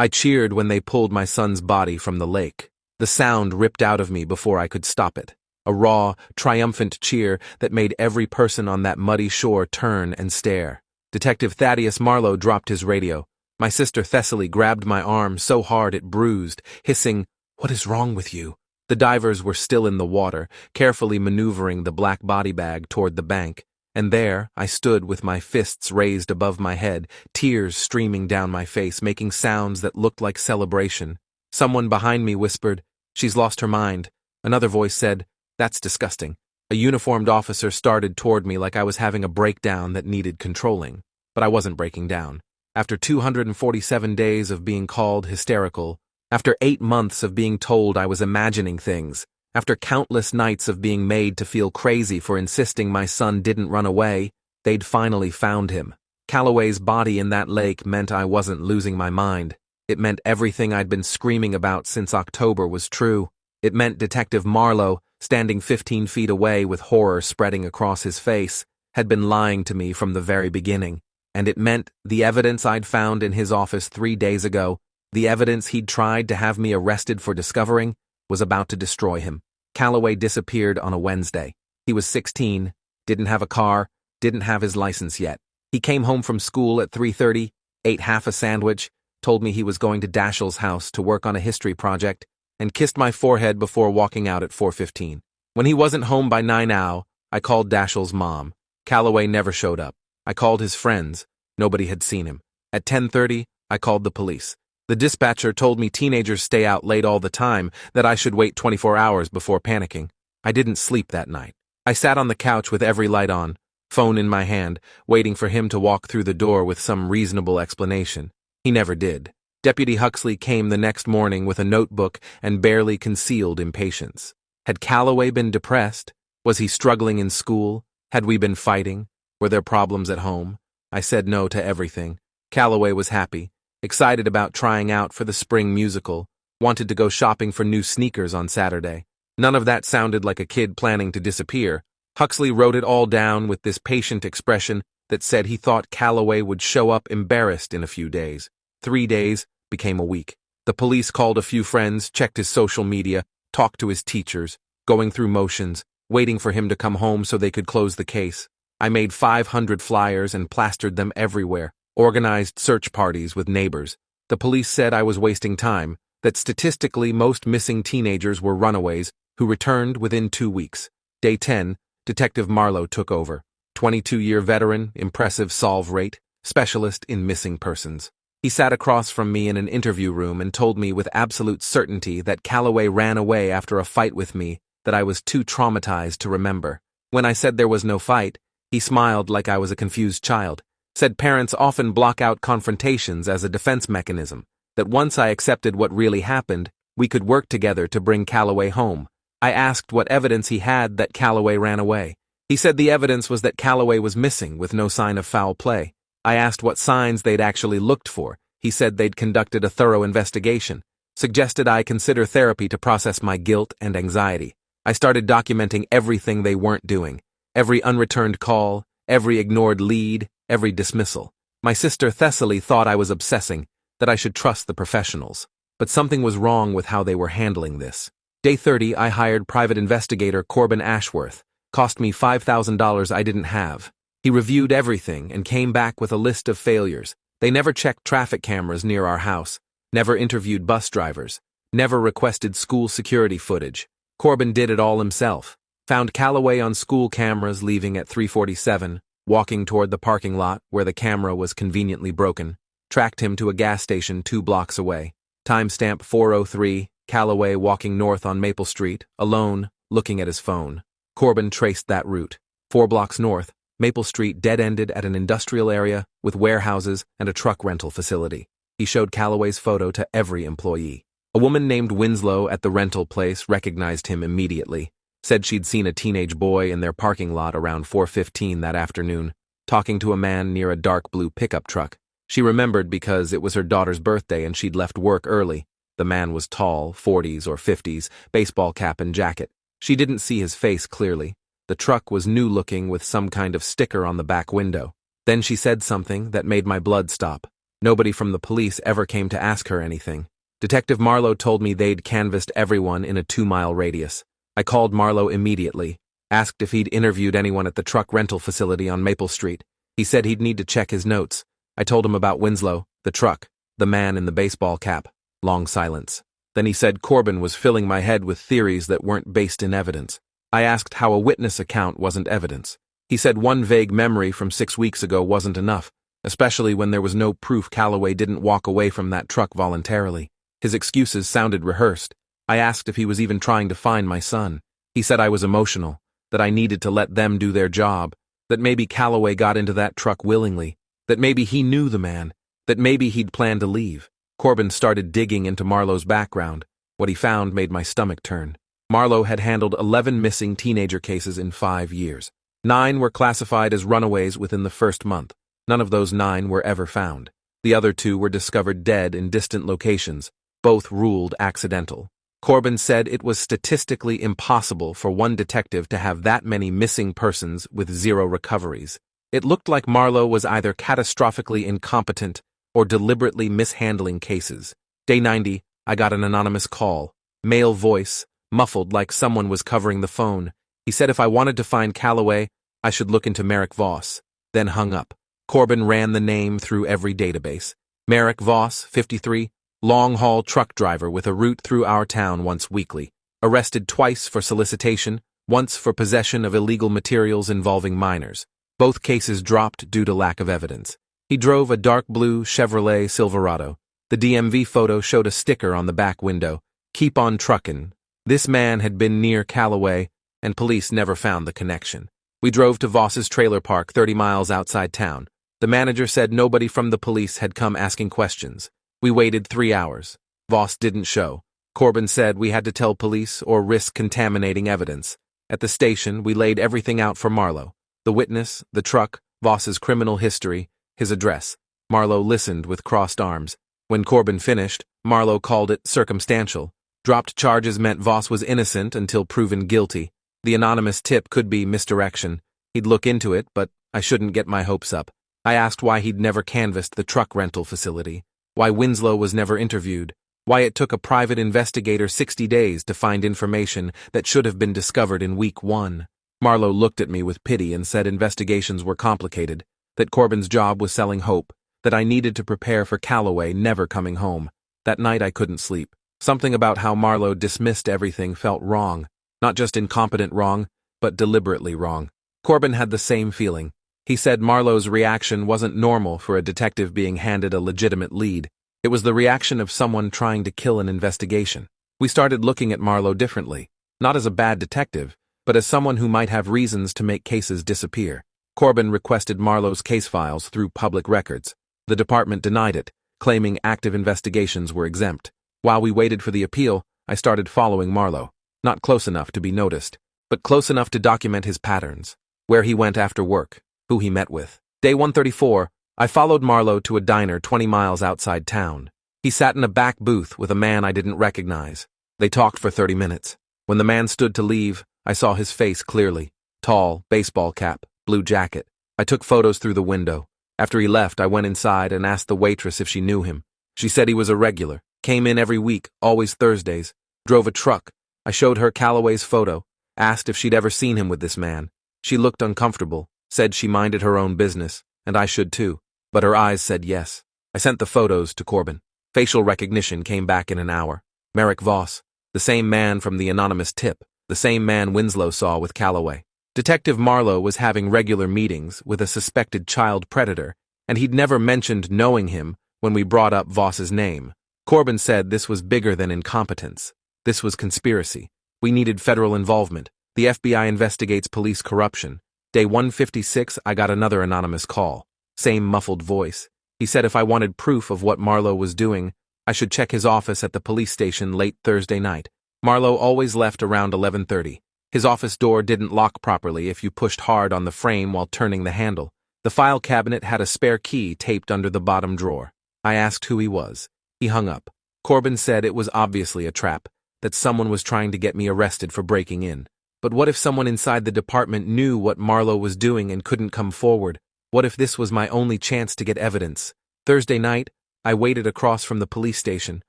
I cheered when they pulled my son's body from the lake. The sound ripped out of me before I could stop it. A raw, triumphant cheer that made every person on that muddy shore turn and stare. Detective Thaddeus Marlowe dropped his radio. My sister Thessaly grabbed my arm so hard it bruised, hissing, "What is wrong with you?" The divers were still in the water, carefully maneuvering the black body bag toward the bank, and there I stood with my fists raised above my head, tears streaming down my face, making sounds that looked like celebration. Someone behind me whispered, "She's lost her mind." Another voice said, "That's disgusting." A uniformed officer started toward me like I was having a breakdown that needed controlling. But I wasn't breaking down. After 247 days of being called hysterical, after 8 months of being told I was imagining things, after countless nights of being made to feel crazy for insisting my son didn't run away, they'd finally found him. Calloway's body in that lake meant I wasn't losing my mind. It meant everything I'd been screaming about since October was true. It meant Detective Marlowe, standing 15 feet away with horror spreading across his face, had been lying to me from the very beginning. And it meant the evidence I'd found in his office 3 days ago, the evidence he'd tried to have me arrested for discovering, was about to destroy him. Calloway disappeared on a Wednesday. He was 16, didn't have a car, didn't have his license yet. He came home from school at 3:30, ate half a sandwich, told me he was going to Dashiell's house to work on a history project, and kissed my forehead before walking out at 4:15. When he wasn't home by 9 I called Dashiell's mom. Calloway never showed up. I called his friends. Nobody had seen him. At 10:30, I called the police. The dispatcher told me teenagers stay out late all the time, that I should wait 24 hours before panicking. I didn't sleep that night. I sat on the couch with every light on, phone in my hand, waiting for him to walk through the door with some reasonable explanation. He never did. Deputy Huxley came the next morning with a notebook and barely concealed impatience. Had Calloway been depressed? Was he struggling in school? Had we been fighting? Were there problems at home? I said no to everything. Calloway was happy, excited about trying out for the spring musical, wanted to go shopping for new sneakers on Saturday. None of that sounded like a kid planning to disappear. Huxley wrote it all down with this patient expression that said he thought Calloway would show up embarrassed in a few days. 3 days became a week. The police called a few friends, checked his social media, talked to his teachers, going through motions, waiting for him to come home so they could close the case. I made 500 flyers and plastered them everywhere, organized search parties with neighbors. The police said I was wasting time, that statistically most missing teenagers were runaways who returned within 2 weeks. Day 10, Detective Marlowe took over. 22-year veteran, impressive solve rate, specialist in missing persons. He sat across from me in an interview room and told me with absolute certainty that Calloway ran away after a fight with me that I was too traumatized to remember. When I said there was no fight, he smiled like I was a confused child, said parents often block out confrontations as a defense mechanism, that once I accepted what really happened, we could work together to bring Calloway home. I asked what evidence he had that Calloway ran away. He said the evidence was that Calloway was missing with no sign of foul play. I asked what signs they'd actually looked for. He said they'd conducted a thorough investigation, suggested I consider therapy to process my guilt and anxiety. I started documenting everything they weren't doing. Every unreturned call, every ignored lead, every dismissal. My sister Thessaly thought I was obsessing, that I should trust the professionals. But something was wrong with how they were handling this. Day 30, I hired private investigator Corbin Ashworth. Cost me $5,000 I didn't have. He reviewed everything and came back with a list of failures. They never checked traffic cameras near our house, never interviewed bus drivers, never requested school security footage. Corbin did it all himself. Found Calloway on school cameras leaving at 3:47, walking toward the parking lot where the camera was conveniently broken, tracked him to a gas station 2 blocks away. Timestamp 4:03, Calloway walking north on Maple Street, alone, looking at his phone. Corbin traced that route. 4 blocks north, Maple Street dead-ended at an industrial area with warehouses and a truck rental facility. He showed Calloway's photo to every employee. A woman named Winslow at the rental place recognized him immediately. Said she'd seen a teenage boy in their parking lot around 4:15 that afternoon, talking to a man near a dark blue pickup truck. She remembered because it was her daughter's birthday and she'd left work early. The man was tall, 40s or 50s, baseball cap and jacket. She didn't see his face clearly. The truck was new-looking with some kind of sticker on the back window. Then she said something that made my blood stop. Nobody from the police ever came to ask her anything. Detective Marlowe told me they'd canvassed everyone in a 2-mile radius. I called Marlowe immediately, asked if he'd interviewed anyone at the truck rental facility on Maple Street. He said he'd need to check his notes. I told him about Winslow, the truck, the man in the baseball cap. Long silence. Then he said Corbin was filling my head with theories that weren't based in evidence. I asked how a witness account wasn't evidence. He said one vague memory from 6 weeks ago wasn't enough, especially when there was no proof Calloway didn't walk away from that truck voluntarily. His excuses sounded rehearsed. I asked if he was even trying to find my son. He said I was emotional, that I needed to let them do their job, that maybe Calloway got into that truck willingly, that maybe he knew the man, that maybe he'd planned to leave. Corbin started digging into Marlowe's background. What he found made my stomach turn. Marlowe had handled 11 missing teenager cases in 5 years. 9 were classified as runaways within the first month. None of those 9 were ever found. The other 2 were discovered dead in distant locations, both ruled accidental. Corbin said it was statistically impossible for one detective to have that many missing persons with 0 recoveries. It looked like Marlowe was either catastrophically incompetent or deliberately mishandling cases. Day 90, I got an anonymous call. Male voice, muffled like someone was covering the phone. He said if I wanted to find Calloway, I should look into Merrick Voss, then hung up. Corbin ran the name through every database. Merrick Voss, 53, long-haul truck driver with a route through our town once weekly. Arrested twice for solicitation, once for possession of illegal materials involving minors. Both cases dropped due to lack of evidence. He drove a dark blue Chevrolet Silverado. The DMV photo showed a sticker on the back window. Keep on truckin'. This man had been near Calloway, and police never found the connection. We drove to Voss's trailer park 30 miles outside town. The manager said nobody from the police had come asking questions. We waited 3 hours. Voss didn't show. Corbin said we had to tell police or risk contaminating evidence. At the station, we laid everything out for Marlowe. The witness, the truck, Voss's criminal history, his address. Marlowe listened with crossed arms. When Corbin finished, Marlowe called it circumstantial. Dropped charges meant Voss was innocent until proven guilty. The anonymous tip could be misdirection. He'd look into it, but I shouldn't get my hopes up. I asked why he'd never canvassed the truck rental facility, why Winslow was never interviewed, why it took a private investigator 60 days to find information that should have been discovered in week 1. Marlowe looked at me with pity and said investigations were complicated, that Corbin's job was selling hope, that I needed to prepare for Calloway never coming home. That night I couldn't sleep. Something about how Marlowe dismissed everything felt wrong. Not just incompetent wrong, but deliberately wrong. Corbin had the same feeling. He said Marlowe's reaction wasn't normal for a detective being handed a legitimate lead. It was the reaction of someone trying to kill an investigation. We started looking at Marlowe differently, not as a bad detective, but as someone who might have reasons to make cases disappear. Corbin requested Marlowe's case files through public records. The department denied it, claiming active investigations were exempt. While we waited for the appeal, I started following Marlowe. Not close enough to be noticed, but close enough to document his patterns, where he went after work, who he met with. Day 134, I followed Marlowe to a diner 20 miles outside town. He sat in a back booth with a man I didn't recognize. They talked for 30 minutes. When the man stood to leave, I saw his face clearly. Tall, baseball cap, blue jacket. I took photos through the window. After he left, I went inside and asked the waitress if she knew him. She said he was a regular, came in every week, always Thursdays, drove a truck. I showed her Calloway's photo, asked if she'd ever seen him with this man. She looked uncomfortable, said she minded her own business, and I should too, but her eyes said yes. I sent the photos to Corbin. Facial recognition came back in an hour. Merrick Voss, the same man from the anonymous tip, the same man Winslow saw with Calloway. Detective Marlowe was having regular meetings with a suspected child predator, and he'd never mentioned knowing him when we brought up Voss's name. Corbin said this was bigger than incompetence. This was conspiracy. We needed federal involvement. The FBI investigates police corruption. Day 156, I got another anonymous call. Same muffled voice. He said if I wanted proof of what Marlowe was doing, I should check his office at the police station late Thursday night. Marlowe always left around 11:30. His office door didn't lock properly if you pushed hard on the frame while turning the handle. The file cabinet had a spare key taped under the bottom drawer. I asked who he was. He hung up. Corbin said it was obviously a trap, that someone was trying to get me arrested for breaking in. But what if someone inside the department knew what Marlowe was doing and couldn't come forward? What if this was my only chance to get evidence? Thursday night, I waited across from the police station,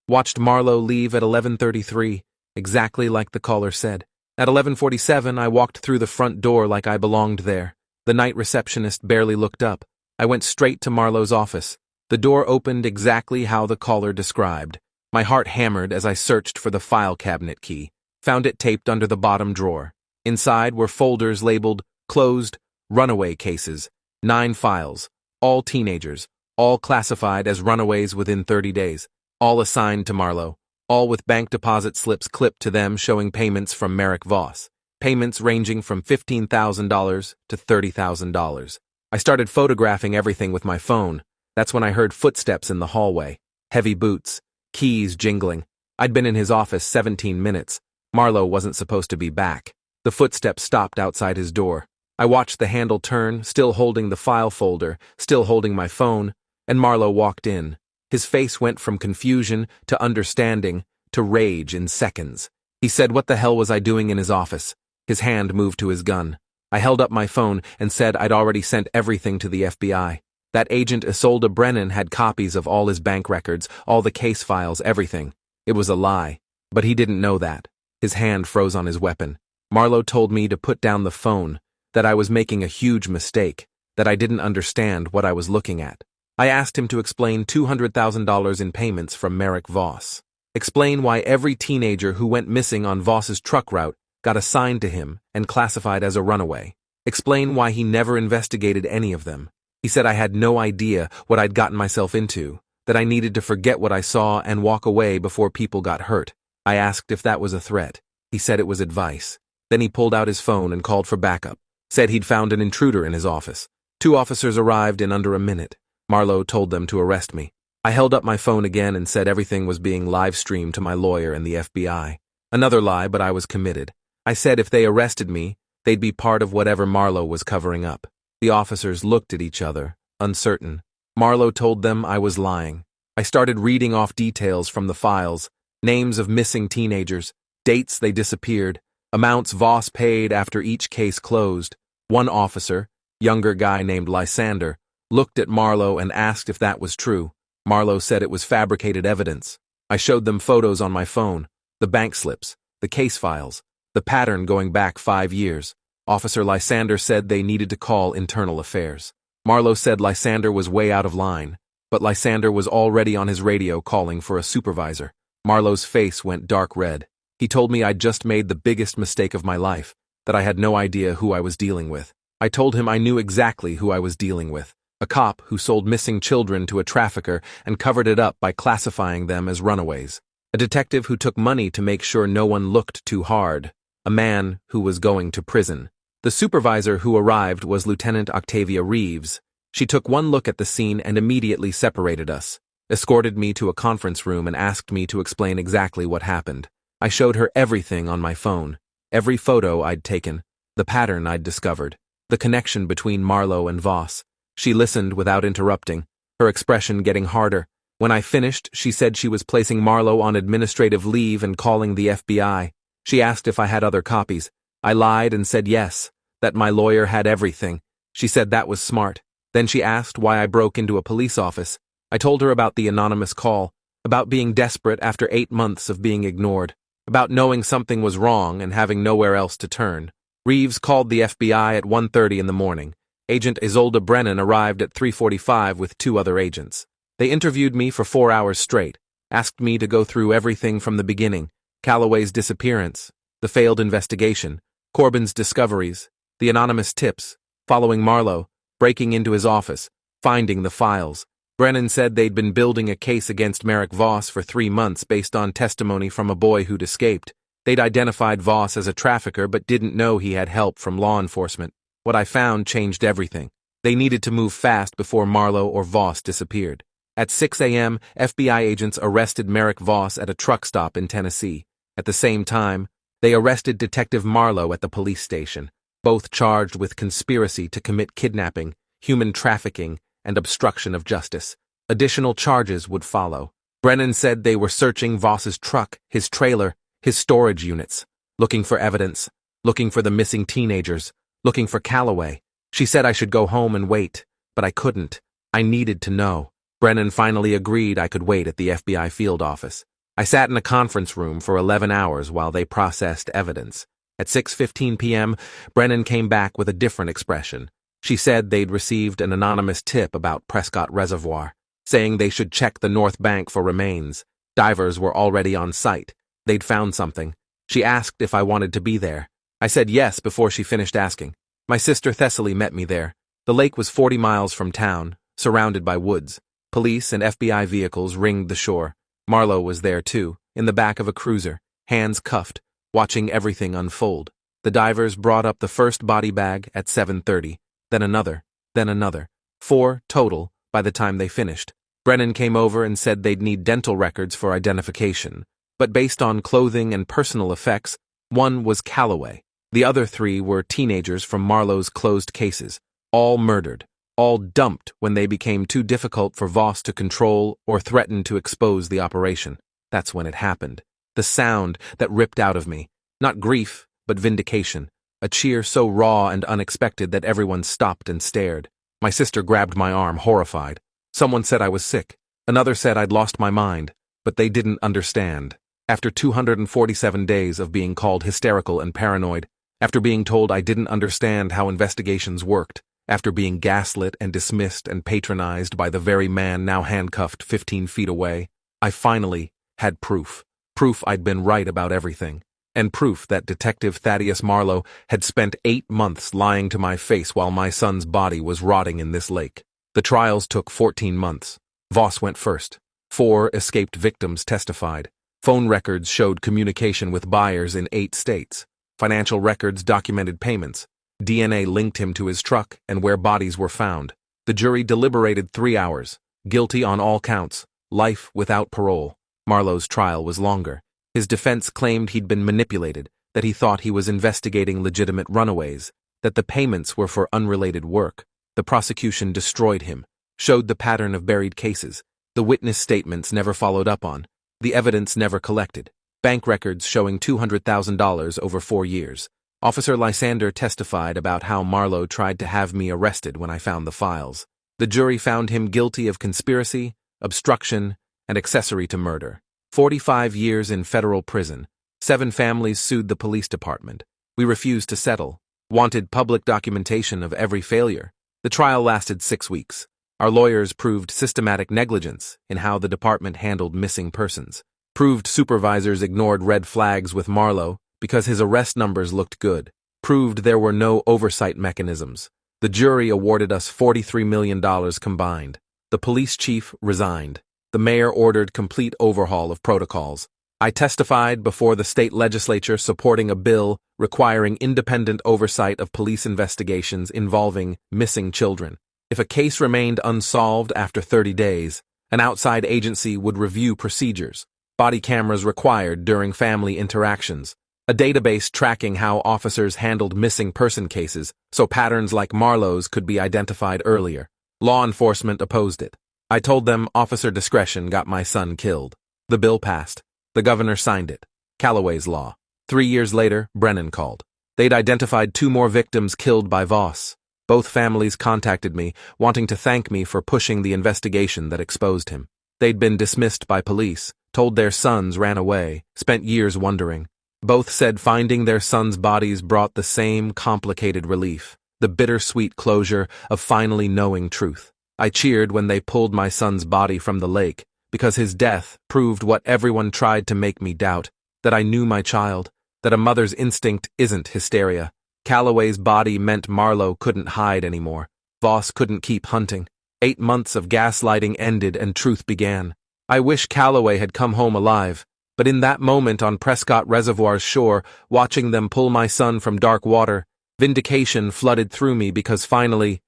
watched Marlowe leave at 11:33, exactly like the caller said. At 11:47, I walked through the front door like I belonged there. The night receptionist barely looked up. I went straight to Marlowe's office. The door opened exactly how the caller described. My heart hammered as I searched for the file cabinet key, found it taped under the bottom drawer. Inside were folders labeled Closed, Runaway Cases, 9 files, all teenagers, all classified as runaways within 30 days, all assigned to Marlowe, all with bank deposit slips clipped to them showing payments from Merrick Voss, payments ranging from $15,000 to $30,000. I started photographing everything with my phone. That's when I heard footsteps in the hallway, heavy boots, keys jingling. I'd been in his office 17 minutes. Marlowe wasn't supposed to be back. The footsteps stopped outside his door. I watched the handle turn, still holding the file folder, still holding my phone, and Marlowe walked in. His face went from confusion to understanding to rage in seconds. He said, "What the hell was I doing in his office?" His hand moved to his gun. I held up my phone and said I'd already sent everything to the FBI. That agent Isolde Brennan had copies of all his bank records, all the case files, everything. It was a lie, but he didn't know that. His hand froze on his weapon. Marlowe told me to put down the phone, that I was making a huge mistake, that I didn't understand what I was looking at. I asked him to explain $200,000 in payments from Merrick Voss. Explain why every teenager who went missing on Voss's truck route got assigned to him and classified as a runaway. Explain why he never investigated any of them. He said I had no idea what I'd gotten myself into, that I needed to forget what I saw and walk away before people got hurt. I asked if that was a threat. He said it was advice. Then he pulled out his phone and called for backup. Said he'd found an intruder in his office. 2 officers arrived in under a minute. Marlowe told them to arrest me. I held up my phone again and said everything was being live-streamed to my lawyer and the FBI. Another lie, but I was committed. I said if they arrested me, they'd be part of whatever Marlowe was covering up. The officers looked at each other, uncertain. Marlowe told them I was lying. I started reading off details from the files, names of missing teenagers, dates they disappeared, amounts Voss paid after each case closed. One officer, younger guy named Lysander, looked at Marlowe and asked if that was true. Marlowe said it was fabricated evidence. I showed them photos on my phone, the bank slips, the case files, the pattern going back 5 years. Officer Lysander said they needed to call Internal Affairs. Marlowe said Lysander was way out of line, but Lysander was already on his radio calling for a supervisor. Marlowe's face went dark red. He told me I'd just made the biggest mistake of my life, that I had no idea who I was dealing with. I told him I knew exactly who I was dealing with, a cop who sold missing children to a trafficker and covered it up by classifying them as runaways, a detective who took money to make sure no one looked too hard, a man who was going to prison. The supervisor who arrived was Lieutenant Octavia Reeves. She took one look at the scene and immediately separated us, escorted me to a conference room and asked me to explain exactly what happened. I showed her everything on my phone, every photo I'd taken, the pattern I'd discovered, the connection between Marlowe and Voss. She listened without interrupting, her expression getting harder. When I finished, she said she was placing Marlowe on administrative leave and calling the FBI. She asked if I had other copies. I lied and said yes, that my lawyer had everything. She said that was smart. Then she asked why I broke into a police office. I told her about the anonymous call, about being desperate after 8 months of being ignored, about knowing something was wrong and having nowhere else to turn. Reeves called the FBI at 1:30 in the morning. Agent Isolde Brennan arrived at 3:45 with 2 other agents. They interviewed me for 4 hours straight, asked me to go through everything from the beginning, Calloway's disappearance, the failed investigation, Corbin's discoveries, the anonymous tips, following Marlowe, breaking into his office, finding the files. Brennan said they'd been building a case against Merrick Voss for 3 months based on testimony from a boy who'd escaped. They'd identified Voss as a trafficker but didn't know he had help from law enforcement. What I found changed everything. They needed to move fast before Marlowe or Voss disappeared. At 6 a.m., FBI agents arrested Merrick Voss at a truck stop in Tennessee. At the same time, they arrested Detective Marlowe at the police station, both charged with conspiracy to commit kidnapping, human trafficking, and obstruction of justice. Additional charges would follow. Brennan said they were searching Voss's truck, his trailer, his storage units, looking for evidence, looking for the missing teenagers, looking for Calloway. She said I should go home and wait, but I couldn't. I needed to know. Brennan finally agreed I could wait at the FBI field office. I sat in a conference room for 11 hours while they processed evidence. At 6:15 p.m., Brennan came back with a different expression. She said they'd received an anonymous tip about Prescott Reservoir, saying they should check the North Bank for remains. Divers were already on site. They'd found something. She asked if I wanted to be there. I said yes before she finished asking. My sister Thessaly met me there. The lake was 40 miles from town, surrounded by woods. Police and FBI vehicles ringed the shore. Marlowe was there too, in the back of a cruiser, hands cuffed, watching everything unfold. The divers brought up the first body bag at 7:30, then another, then another. 4 total by the time they finished. Brennan came over and said they'd need dental records for identification, but based on clothing and personal effects, one was Calloway. The other 3 were teenagers from Marlowe's closed cases, all murdered, all dumped when they became too difficult for Voss to control or threatened to expose the operation. That's when it happened. The sound that ripped out of me, not grief, but vindication, a cheer so raw and unexpected that everyone stopped and stared. My sister grabbed my arm, horrified. Someone said I was sick. Another said I'd lost my mind, but they didn't understand. After 247 days of being called hysterical and paranoid, after being told I didn't understand how investigations worked, after being gaslit and dismissed and patronized by the very man now handcuffed 15 feet away, I finally had proof. Proof I'd been right about everything. And proof that Detective Thaddeus Marlowe had spent 8 months lying to my face while my son's body was rotting in this lake. The trials took 14 months. Voss went first. 4 escaped victims testified. Phone records showed communication with buyers in 8 states. Financial records documented payments. DNA linked him to his truck and where bodies were found. The jury deliberated 3 hours. Guilty on all counts. Life without parole. Marlowe's trial was longer. His defense claimed he'd been manipulated, that he thought he was investigating legitimate runaways, that the payments were for unrelated work. The prosecution destroyed him, showed the pattern of buried cases, the witness statements never followed up on, the evidence never collected, bank records showing $200,000 over 4 years. Officer Lysander testified about how Marlowe tried to have me arrested when I found the files. The jury found him guilty of conspiracy, obstruction, and accessory to murder. 45 years in federal prison. 7 families sued the police department. We refused to settle. Wanted public documentation of every failure. The trial lasted 6 weeks. Our lawyers proved systematic negligence in how the department handled missing persons. Proved supervisors ignored red flags with Marlowe because his arrest numbers looked good. Proved there were no oversight mechanisms. The jury awarded us $43 million combined. The police chief resigned. The mayor ordered complete overhaul of protocols. I testified before the state legislature supporting a bill requiring independent oversight of police investigations involving missing children. If a case remained unsolved after 30 days, an outside agency would review procedures. Body cameras required during family interactions. A database tracking how officers handled missing person cases so patterns like Marlowe's could be identified earlier. Law enforcement opposed it. I told them officer discretion got my son killed. The bill passed. The governor signed it. Calloway's law. 3 years later, Brennan called. They'd identified 2 more victims killed by Voss. Both families contacted me, wanting to thank me for pushing the investigation that exposed him. They'd been dismissed by police, told their sons ran away, spent years wondering. Both said finding their sons' bodies brought the same complicated relief, the bittersweet closure of finally knowing truth. I cheered when they pulled my son's body from the lake, because his death proved what everyone tried to make me doubt, that I knew my child, that a mother's instinct isn't hysteria. Calloway's body meant Marlowe couldn't hide anymore. Voss couldn't keep hunting. 8 months of gaslighting ended and truth began. I wish Calloway had come home alive, but in that moment on Prescott Reservoir's shore, watching them pull my son from dark water, vindication flooded through me because finally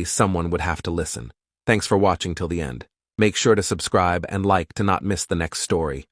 someone would have to listen. Thanks for watching till the end. Make sure to subscribe and like to not miss the next story.